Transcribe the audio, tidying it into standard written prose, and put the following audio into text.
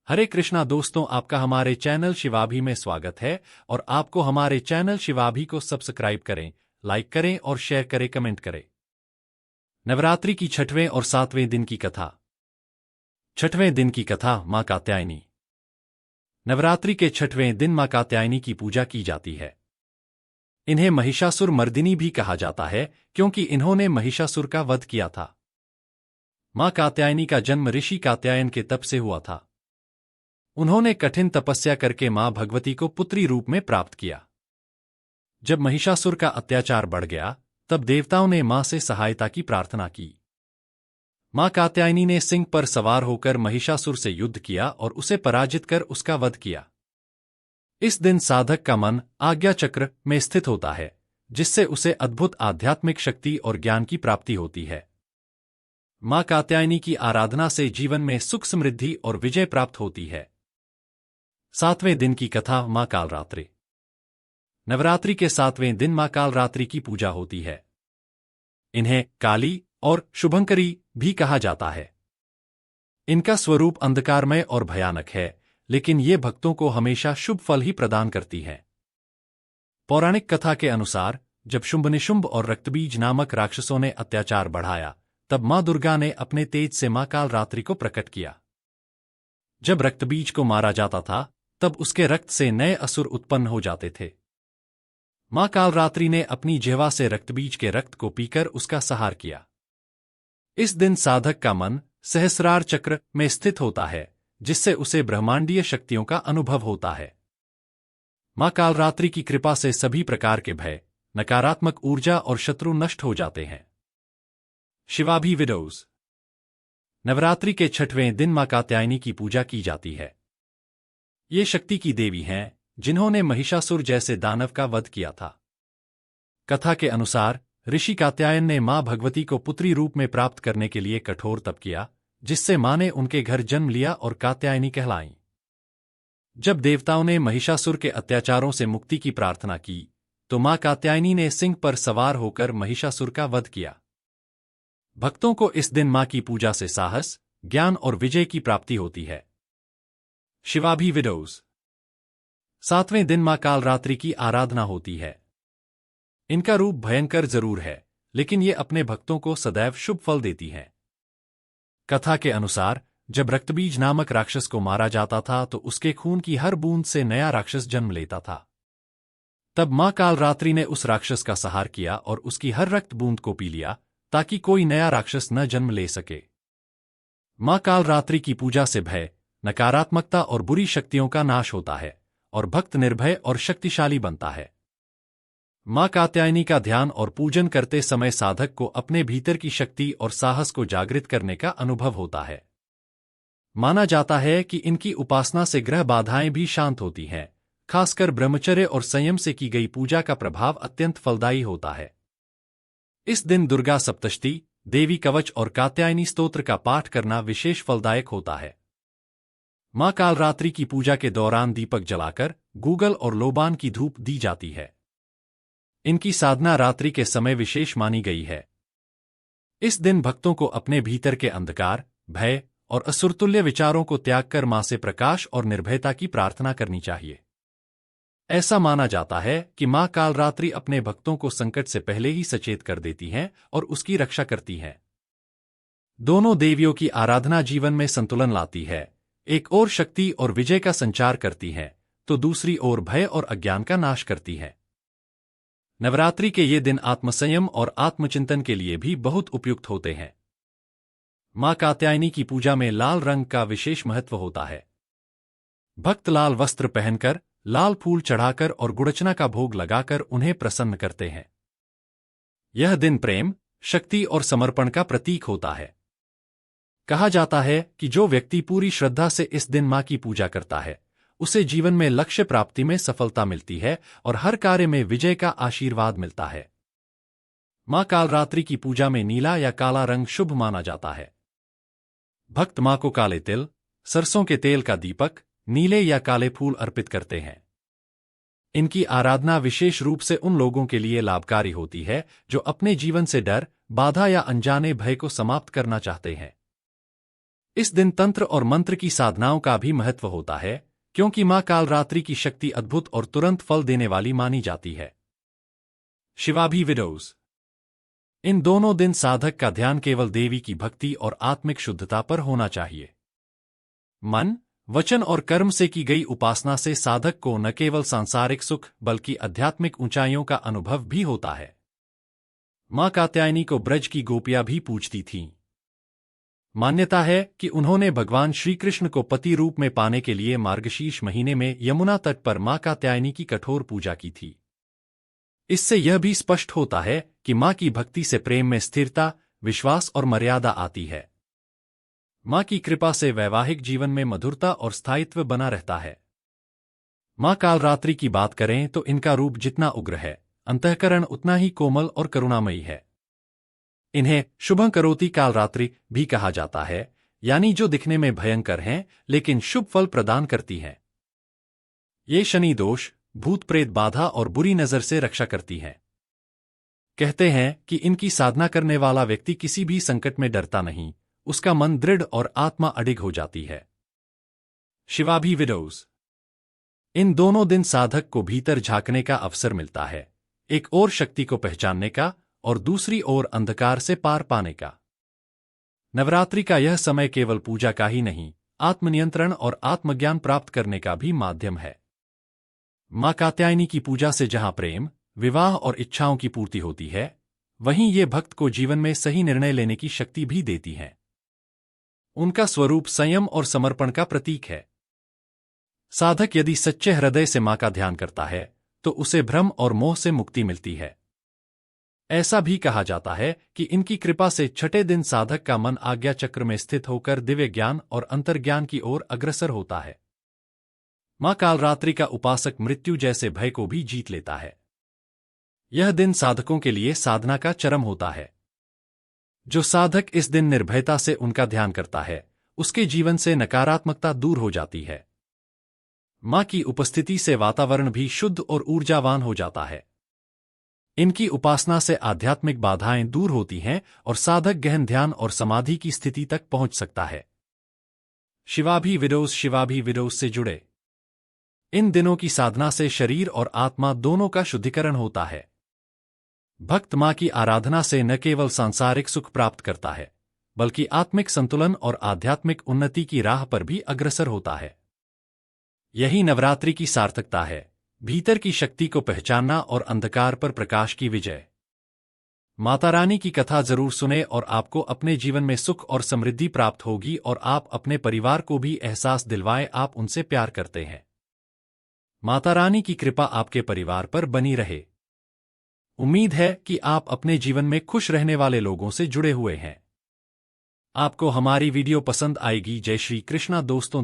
हरे कृष्णा दोस्तों, आपका हमारे चैनल शिवाभी में स्वागत है। और आपको हमारे चैनल शिवाभी को सब्सक्राइब करें, लाइक करें और शेयर करें, कमेंट करें। नवरात्रि की छठवें और सातवें दिन की कथा। छठवें दिन की कथा। मां कात्यायनी। नवरात्रि के छठवें दिन मां कात्यायनी की पूजा की जाती है। इन्हें महिषासुर मर्दिनी भी कहा जाता है क्योंकि इन्होंने महिषासुर का वध किया था। मां कात्यायनी का जन्म ऋषि कात्यायन के तप से हुआ था। उन्होंने कठिन तपस्या करके मां भगवती को पुत्री रूप में प्राप्त किया। जब महिषासुर का अत्याचार बढ़ गया, तब देवताओं ने मां से सहायता की प्रार्थना की। मां कात्यायनी ने सिंह पर सवार होकर महिषासुर से युद्ध किया और उसे पराजित कर उसका वध किया। इस दिन साधक का मन आज्ञा चक्र में स्थित होता है, जिससे उसे अद्भुत आध्यात्मिक शक्ति और ज्ञान की प्राप्ति होती है। मां कात्यायनी की आराधना से जीवन में सुख, समृद्धि और विजय प्राप्त होती है। सातवें दिन की कथा। मां कालरात्रि। नवरात्रि के सातवें दिन मां कालरात्रि की पूजा होती है। इन्हें काली और शुभंकरी भी कहा जाता है। इनका स्वरूप अंधकारमय और भयानक है, लेकिन ये भक्तों को हमेशा शुभ फल ही प्रदान करती हैं। पौराणिक कथा के अनुसार, जब शुंभ और रक्तबीज नामक राक्षसों ने अत्याचार बढ़ाया, तब मां दुर्गा ने अपने तेज से मां कालरात्रि को प्रकट किया। जब रक्तबीज को मारा जाता था, तब उसके रक्त से नए असुर उत्पन्न हो जाते थे। मां कालरात्रि ने अपनी जिह्वा से रक्तबीज के रक्त को पीकर उसका संहार किया। इस दिन साधक का मन सहस्रार चक्र में स्थित होता है, जिससे उसे ब्रह्मांडीय शक्तियों का अनुभव होता है। मां कालरात्रि की कृपा से सभी प्रकार के भय, नकारात्मक ऊर्जा और शत्रु नष्ट हो जाते हैं। शिवाभी विडोज। नवरात्रि के छठवें दिन मां कात्यायनी की पूजा की जाती है। ये शक्ति की देवी हैं, जिन्होंने महिषासुर जैसे दानव का वध किया था। कथा के अनुसार, ऋषि कात्यायन ने मां भगवती को पुत्री रूप में प्राप्त करने के लिए कठोर तप किया, जिससे मां ने उनके घर जन्म लिया और कात्यायनी कहलाईं। जब देवताओं ने महिषासुर के अत्याचारों से मुक्ति की प्रार्थना की, तो मां कात्यायनी ने सिंह पर सवार होकर महिषासुर का वध किया। भक्तों को इस दिन मां की पूजा से साहस, ज्ञान और विजय की प्राप्ति होती है। शिवाभी विडोज। सातवें दिन मां कालरात्रि की आराधना होती है। इनका रूप भयंकर जरूर है, लेकिन ये अपने भक्तों को सदैव शुभ फल देती हैं। कथा के अनुसार, जब रक्तबीज नामक राक्षस को मारा जाता था, तो उसके खून की हर बूंद से नया राक्षस जन्म लेता था। तब मां कालरात्रि ने उस राक्षस का संहार किया और उसकी हर रक्त बूंद को पी लिया, ताकि कोई नया राक्षस न जन्म ले सके। मां कालरात्रि की पूजा से भय, नकारात्मकता और बुरी शक्तियों का नाश होता है और भक्त निर्भय और शक्तिशाली बनता है। मां कात्यायनी का ध्यान और पूजन करते समय साधक को अपने भीतर की शक्ति और साहस को जागृत करने का अनुभव होता है। माना जाता है कि इनकी उपासना से ग्रह बाधाएं भी शांत होती हैं। खासकर ब्रह्मचर्य और संयम से की गई पूजा का प्रभाव अत्यंत फलदायी होता है। इस दिन दुर्गा सप्तशती, देवी कवच और कात्यायनी स्तोत्र का पाठ करना विशेष फलदायक होता है। मां कालरात्रि की पूजा के दौरान दीपक जलाकर गूगल और लोबान की धूप दी जाती है। इनकी साधना रात्रि के समय विशेष मानी गई है। इस दिन भक्तों को अपने भीतर के अंधकार, भय और असुरतुल्य विचारों को त्याग कर मां से प्रकाश और निर्भयता की प्रार्थना करनी चाहिए। ऐसा माना जाता है कि मां कालरात्रि अपने भक्तों को संकट से पहले ही सचेत कर देती हैं और उसकी रक्षा करती हैं। दोनों देवियों की आराधना जीवन में संतुलन लाती है। एक ओर शक्ति और विजय का संचार करती है, तो दूसरी ओर भय और अज्ञान का नाश करती है। नवरात्रि के ये दिन आत्मसंयम और आत्मचिंतन के लिए भी बहुत उपयुक्त होते हैं। मां कात्यायनी की पूजा में लाल रंग का विशेष महत्व होता है। भक्त लाल वस्त्र पहनकर, लाल फूल चढ़ाकर और गुड़चना का भोग लगाकर उन्हें प्रसन्न करते हैं। यह दिन प्रेम, शक्ति और समर्पण का प्रतीक होता है। कहा जाता है कि जो व्यक्ति पूरी श्रद्धा से इस दिन मां की पूजा करता है, उसे जीवन में लक्ष्य प्राप्ति में सफलता मिलती है और हर कार्य में विजय का आशीर्वाद मिलता है। मां कालरात्रि की पूजा में नीला या काला रंग शुभ माना जाता है। भक्त मां को काले तिल, सरसों के तेल का दीपक, नीले या काले फूल अर्पित करते हैं। इनकी आराधना विशेष रूप से उन लोगों के लिए लाभकारी होती है जो अपने जीवन से डर, बाधा या अनजाने भय को समाप्त करना चाहते हैं। इस दिन तंत्र और मंत्र की साधनाओं का भी महत्व होता है, क्योंकि मां कालरात्रि की शक्ति अद्भुत और तुरंत फल देने वाली मानी जाती है। शिवाभी विडोज। इन दोनों दिन साधक का ध्यान केवल देवी की भक्ति और आत्मिक शुद्धता पर होना चाहिए। मन, वचन और कर्म से की गई उपासना से साधक को न केवल सांसारिक सुख बल्कि आध्यात्मिक ऊंचाइयों का अनुभव भी होता है। मां कात्यायनी को ब्रज की गोपियां भी पूजती थीं। मान्यता है कि उन्होंने भगवान श्री कृष्ण को पति रूप में पाने के लिए मार्गशीर्ष महीने में यमुना तट पर मां कात्यायनी की कठोर पूजा की थी। इससे यह भी स्पष्ट होता है कि मां की भक्ति से प्रेम में स्थिरता, विश्वास और मर्यादा आती है। मां की कृपा से वैवाहिक जीवन में मधुरता और स्थायित्व बना रहता है। मां कालरात्रि की बात करें तो इनका रूप जितना उग्र है, अंतःकरण उतना ही कोमल और करुणामयी है। इन्हें शुभंकरोति कालरात्रि भी कहा जाता है, यानी जो दिखने में भयंकर हैं लेकिन शुभ फल प्रदान करती हैं। ये शनि दोष, भूत प्रेत बाधा और बुरी नजर से रक्षा करती हैं। कहते हैं कि इनकी साधना करने वाला व्यक्ति किसी भी संकट में डरता नहीं, उसका मन दृढ़ और आत्मा अडिग हो जाती है। शिवाभी विडोज। इन दोनों दिन साधक को भीतर झांकने का अवसर मिलता है, एक ओर शक्ति को पहचानने का और दूसरी ओर अंधकार से पार पाने का। नवरात्रि का यह समय केवल पूजा का ही नहीं, आत्मनियंत्रण और आत्मज्ञान प्राप्त करने का भी माध्यम है। मां कात्यायनी की पूजा से जहां प्रेम, विवाह और इच्छाओं की पूर्ति होती है, वहीं ये भक्त को जीवन में सही निर्णय लेने की शक्ति भी देती हैं। उनका स्वरूप संयम और समर्पण का प्रतीक है। साधक यदि सच्चे हृदय से मां का ध्यान करता है तो उसे भ्रम और मोह से मुक्ति मिलती है। ऐसा भी कहा जाता है कि इनकी कृपा से छठे दिन साधक का मन आज्ञा चक्र में स्थित होकर दिव्य ज्ञान और अंतर्ज्ञान की ओर अग्रसर होता है। मां कालरात्रि का उपासक मृत्यु जैसे भय को भी जीत लेता है। यह दिन साधकों के लिए साधना का चरम होता है। जो साधक इस दिन निर्भयता से उनका ध्यान करता है, उसके जीवन से नकारात्मकता दूर हो जाती है। मां की उपस्थिति से वातावरण भी शुद्ध और ऊर्जावान हो जाता है। इनकी उपासना से आध्यात्मिक बाधाएं दूर होती हैं और साधक गहन ध्यान और समाधि की स्थिति तक पहुंच सकता है। शिवाभी विडोज से जुड़े। इन दिनों की साधना से शरीर और आत्मा दोनों का शुद्धिकरण होता है। भक्त मां की आराधना से न केवल सांसारिक सुख प्राप्त करता है, बल्कि आत्मिक संतुलन और आध्यात्मिक उन्नति की राह पर भी अग्रसर होता है। यही नवरात्रि की सार्थकता है, भीतर की शक्ति को पहचानना और अंधकार पर प्रकाश की विजय। माता रानी की कथा जरूर सुने और आपको अपने जीवन में सुख और समृद्धि प्राप्त होगी और आप अपने परिवार को भी एहसास दिलवाएं आप उनसे प्यार करते हैं। माता रानी की कृपा आपके परिवार पर बनी रहे। उम्मीद है कि आप अपने जीवन में खुश रहने वाले लोगों से जुड़े हुए हैं। आपको हमारी वीडियो पसंद आएगी। जय श्री कृष्णा दोस्तों।